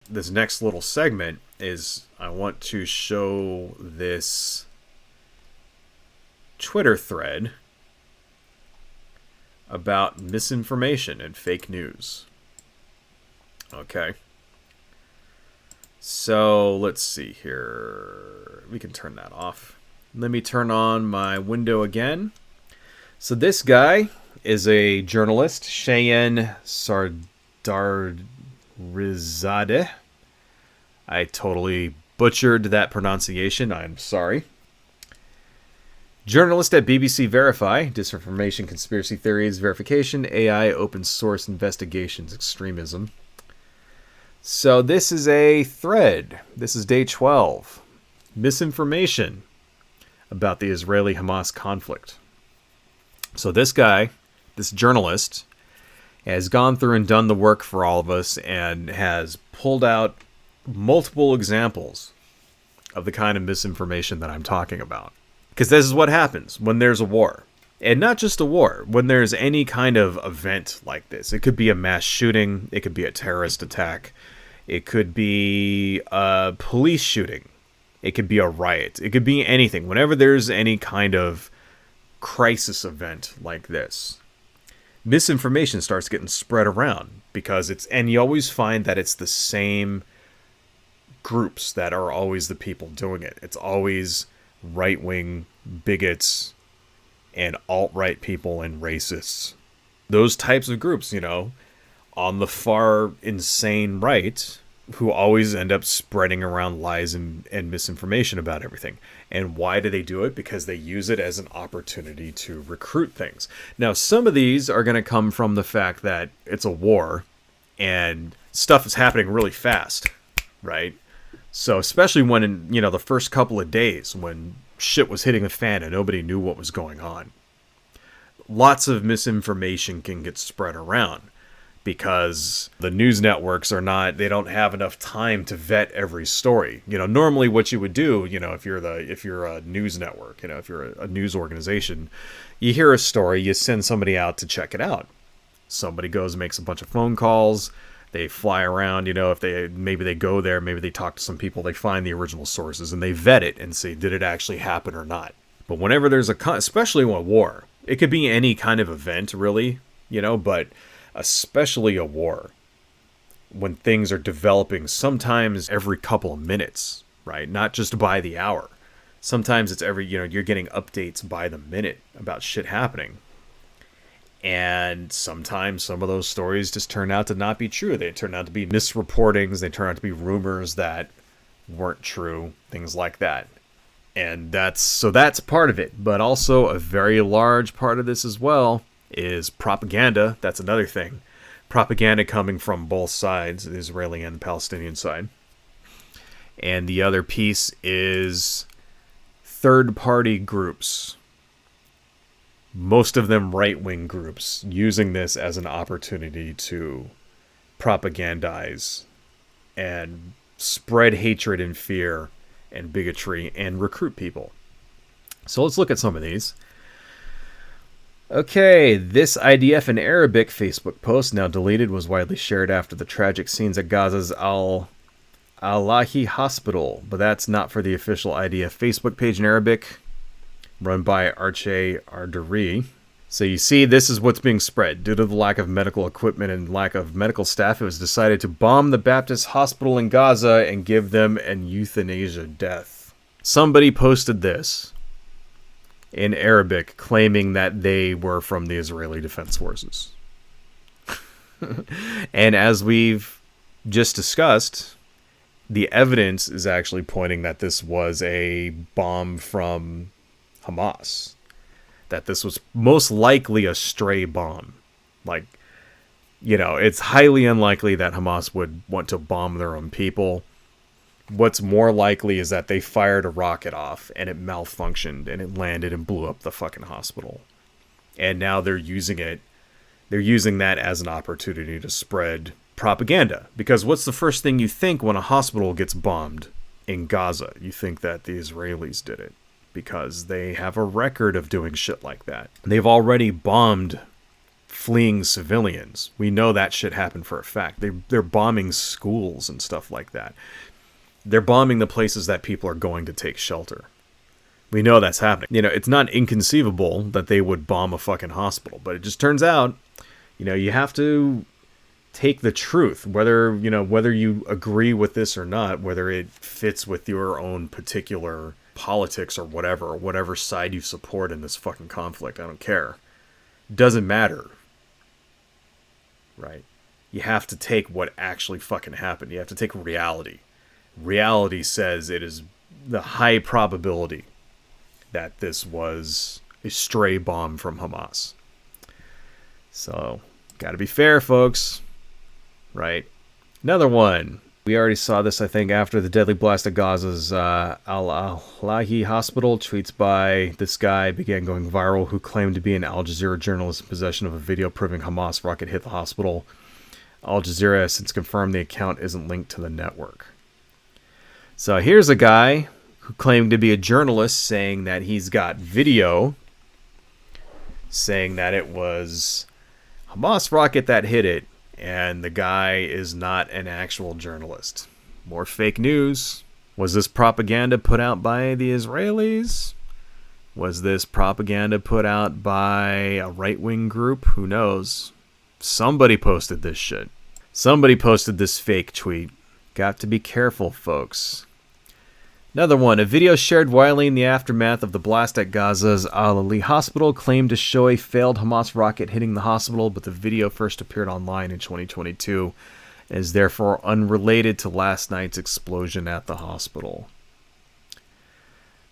this next little segment is I want to show this Twitter thread about misinformation and fake news. Okay. So let's see here. We can turn that off. Let me turn on my window again. So this guy is a journalist, Cheyenne Sardarizadeh. I totally butchered that pronunciation. I'm sorry. Journalist at BBC Verify, Disinformation, Conspiracy Theories, Verification, AI, Open Source Investigations, Extremism. So this is a thread. This is day 12. Misinformation about the Israeli-Hamas conflict. So this guy, this journalist, has gone through and done the work for all of us and has pulled out multiple examples of the kind of misinformation that I'm talking about. Because this is what happens when there's a war. And not just a war, when there's any kind of event like this. It could be a mass shooting, it could be a terrorist attack, it could be a police shooting, it could be a riot, it could be anything. Whenever there's any kind of crisis event like this, misinformation starts getting spread around because and you always find that it's the same groups that are always the people doing it. It's always right-wing bigots and alt-right people and racists. Those types of groups, on the far insane right, who always end up spreading around lies and misinformation about everything. And why do they do it? Because they use it as an opportunity to recruit things. Now, some of these are going to come from the fact that it's a war and stuff is happening really fast, right? So especially when in, the first couple of days when shit was hitting the fan and nobody knew what was going on, lots of misinformation can get spread around because the news networks they don't have enough time to vet every story. Normally what you would do, if you're a news network, if you're a news organization, you hear a story, you send somebody out to check it out. Somebody goes and makes a bunch of phone calls. They fly around, if they go there, maybe they talk to some people, they find the original sources and they vet it and see, did it actually happen or not? But whenever there's especially a war, it could be any kind of event really, but especially a war, when things are developing sometimes every couple of minutes, right? Not just by the hour. Sometimes it's you're getting updates by the minute about shit happening. And sometimes some of those stories just turn out to not be true. They turn out to be misreportings. They turn out to be rumors that weren't true, things like that. And that's part of it. But also a very large part of this as well is propaganda. That's another thing. Propaganda coming from both sides, the Israeli and the Palestinian side. And the other piece is third-party groups. Most of them right-wing groups using this as an opportunity to propagandize and spread hatred and fear and bigotry and recruit people. So let's look at some of these. Okay, this IDF in Arabic Facebook post, now deleted, was widely shared after the tragic scenes at Gaza's Al-Alahi Hospital, but that's not for the official IDF Facebook page in Arabic, run by Arche Ardari. So you see, this is what's being spread. Due to the lack of medical equipment and lack of medical staff, it was decided to bomb the Baptist hospital in Gaza and give them an euthanasia death. Somebody posted this in Arabic claiming that they were from the Israeli Defense Forces. And as we've just discussed, the evidence is actually pointing that this was a bomb from Hamas, that this was most likely a stray bomb. It's highly unlikely that Hamas would want to bomb their own people. What's more likely is that they fired a rocket off and it malfunctioned and it landed and blew up the fucking hospital. And now they're using that as an opportunity to spread propaganda. Because what's the first thing you think when a hospital gets bombed in Gaza? You think that the Israelis did it, because they have a record of doing shit like that. They've already bombed fleeing civilians. We know that shit happened for a fact. They're bombing schools and stuff like that. They're bombing the places that people are going to take shelter. We know that's happening. You know, it's not inconceivable that they would bomb a fucking hospital, but it just turns out, you know, you have to take the truth, whether you agree with this or not, whether it fits with your own particular politics or whatever side you support in this fucking conflict. I don't care. Doesn't matter. Right? You have to take what actually fucking happened. You have to take reality. Reality says it is the high probability that this was a stray bomb from Hamas. So, gotta be fair, folks. Right? Another one. We already saw this, I think, after the deadly blast at Gaza's Al-Ahlahi hospital. Tweets by this guy began going viral, who claimed to be an Al Jazeera journalist in possession of a video proving Hamas rocket hit the hospital. Al Jazeera has since confirmed the account isn't linked to the network. So here's a guy who claimed to be a journalist saying that he's got video saying that it was Hamas rocket that hit it, and the guy is not an actual journalist. More fake news. Was this propaganda put out by the Israelis? Was this propaganda put out by a right-wing group? Who knows? Somebody posted this shit. Somebody posted this fake tweet. Got to be careful, folks. Another one. A video shared widely in the aftermath of the blast at Gaza's Al-Ahli hospital claimed to show a failed Hamas rocket hitting the hospital, but the video first appeared online in 2022 and is therefore unrelated to last night's explosion at the hospital.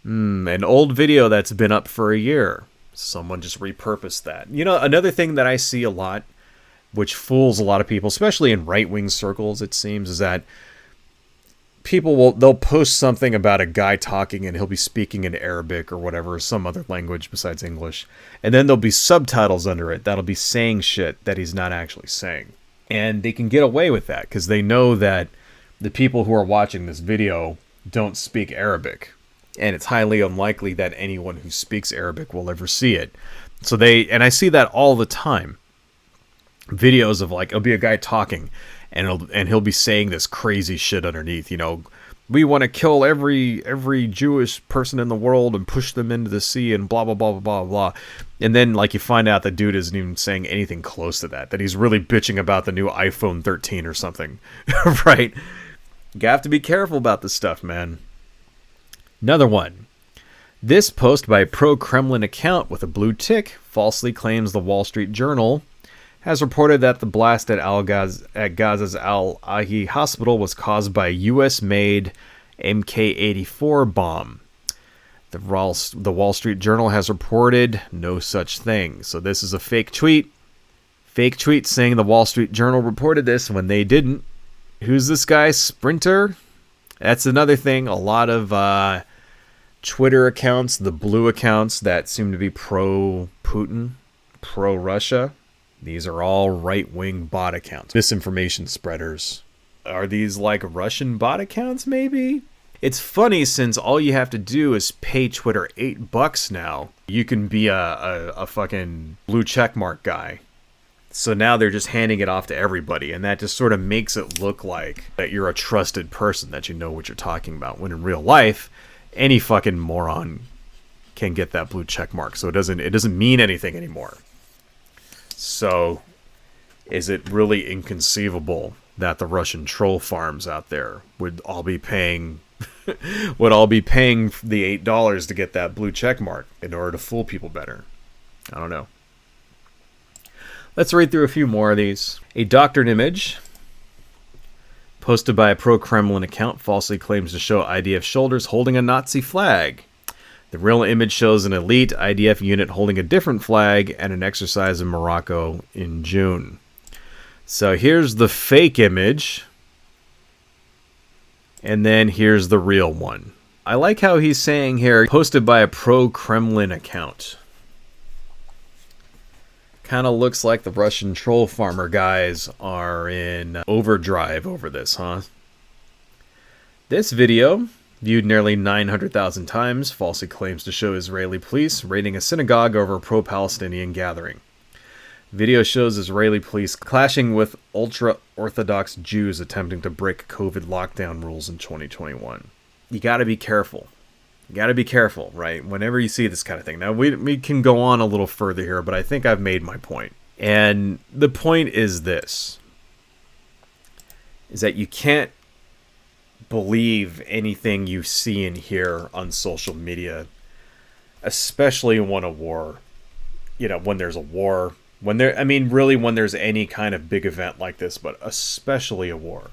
An old video that's been up for a year. Someone just repurposed that. You know, another thing that I see a lot, which fools a lot of people, especially in right-wing circles, it seems, is that they'll post something about a guy talking and he'll be speaking in Arabic or whatever, or some other language besides English. And then there'll be subtitles under it that'll be saying shit that he's not actually saying. And they can get away with that because they know that the people who are watching this video don't speak Arabic. And it's highly unlikely that anyone who speaks Arabic will ever see it. So and I see that all the time. Videos of, like, it'll be a guy talking and he'll be saying this crazy shit underneath, you know, we want to kill every Jewish person in the world and push them into the sea and blah, blah, blah, blah, blah, blah. And then, like, you find out the dude isn't even saying anything close to that he's really bitching about the new iPhone 13 or something, right? You have to be careful about this stuff, man. Another one. This post by a pro-Kremlin account with a blue tick falsely claims the Wall Street Journal has reported that the blast at Gaza's Al-Ahli hospital was caused by a U.S.-made Mk-84 bomb. The Wall Street Journal has reported no such thing. So this is a fake tweet. Fake tweet saying the Wall Street Journal reported this when they didn't. Who's this guy? Sprinter? That's another thing. A lot of Twitter accounts, the blue accounts that seem to be pro-Putin, pro-Russia. These are all right-wing bot accounts. Misinformation spreaders. Are these like Russian bot accounts, maybe? It's funny, since all you have to do is pay Twitter $8 now. You can be a fucking blue checkmark guy. So now they're just handing it off to everybody, and that just sort of makes it look like that you're a trusted person, that you know what you're talking about, when in real life, any fucking moron can get that blue checkmark. So it doesn't mean anything anymore. So, is it really inconceivable that the Russian troll farms out there would all be paying the $8 to get that blue check mark in order to fool people better? I don't know. Let's read through a few more of these. A doctored image posted by a pro-Kremlin account falsely claims to show IDF shoulders holding a Nazi flag. The real image shows an elite IDF unit holding a different flag at an exercise in Morocco in June. So here's the fake image. And then here's the real one. I like how he's saying here, posted by a pro-Kremlin account. Kind of looks like the Russian troll farmer guys are in overdrive over this, huh? This video, viewed nearly 900,000 times, falsely claims to show Israeli police raiding a synagogue over a pro-Palestinian gathering. Video shows Israeli police clashing with ultra-Orthodox Jews attempting to break COVID lockdown rules in 2021. You got to be careful. You got to be careful, right? Whenever you see this kind of thing. Now, we can go on a little further here, but I think I've made my point. And the point is this, is that you can't believe anything you see and hear on social media, especially when a war, when there's a war, when there's any kind of big event like this, but especially a war.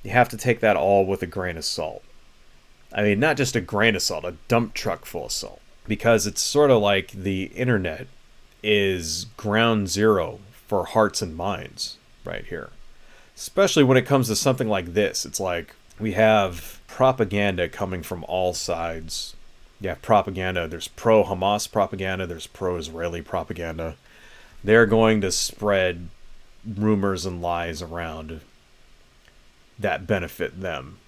You have to take that all with a grain of salt. I mean, not just a grain of salt, a dump truck full of salt. Because it's sort of like the internet is ground zero for hearts and minds right here. Especially when it comes to something like this. It's like we have propaganda coming from all sides. You have propaganda. There's pro-Hamas propaganda. There's pro-Israeli propaganda. They're going to spread rumors and lies around that benefit them.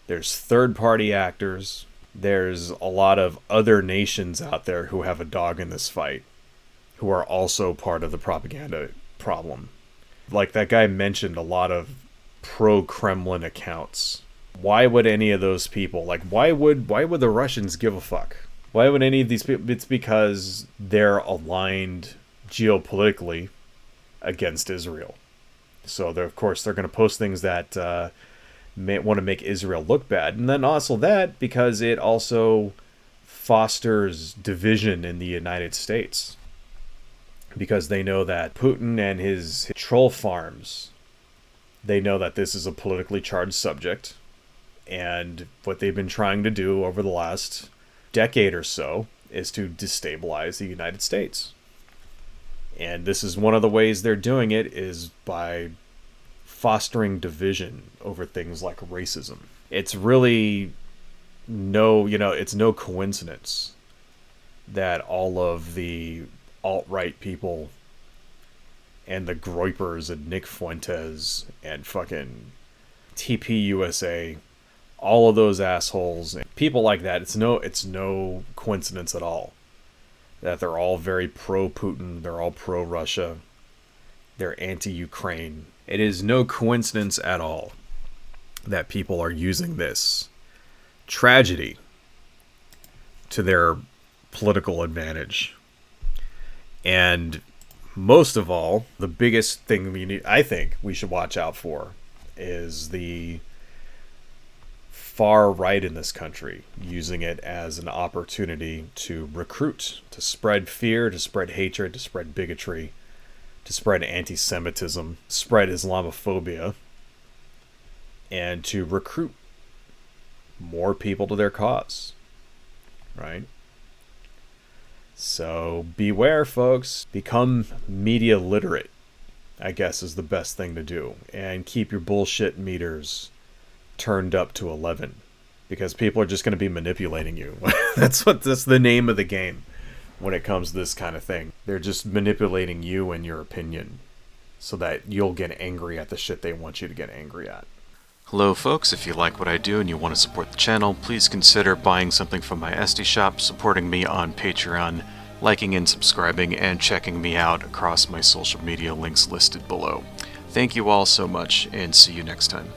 There's third-party actors. There's a lot of other nations out there who have a dog in this fight, who are also part of the propaganda problem. Like that guy mentioned a lot of pro-Kremlin accounts. Why would any of those people, why would the Russians give a fuck? Why would any of these people? It's because they're aligned geopolitically against Israel. So of course they're going to post things that want to make Israel look bad. And then also that because it also fosters division in the United States. Because they know that Putin and his troll farms, they know that this is a politically charged subject. And what they've been trying to do over the last decade or so is to destabilize the United States. And this is one of the ways they're doing it is by fostering division over things like racism. It's really it's no coincidence that all of the alt-right people and the Groypers and Nick Fuentes and fucking TPUSA, all of those assholes, people like that, it's no coincidence at all that they're all very pro-Putin, they're all pro-Russia, they're anti-Ukraine. It is no coincidence at all that people are using this tragedy to their political advantage. And most of all, the biggest thing I think we should watch out for is the far right in this country using it as an opportunity to recruit, to spread fear, to spread hatred, to spread bigotry, to spread anti-Semitism, spread Islamophobia, and to recruit more people to their cause, right? So beware, folks. Become media literate, I guess, is the best thing to do. And keep your bullshit meters turned up to 11. Because people are just going to be manipulating you. That's the name of the game when it comes to this kind of thing. They're just manipulating you and your opinion so that you'll get angry at the shit they want you to get angry at. Hello folks, if you like what I do and you want to support the channel, please consider buying something from my Etsy shop, supporting me on Patreon, liking and subscribing, and checking me out across my social media links listed below. Thank you all so much, and see you next time.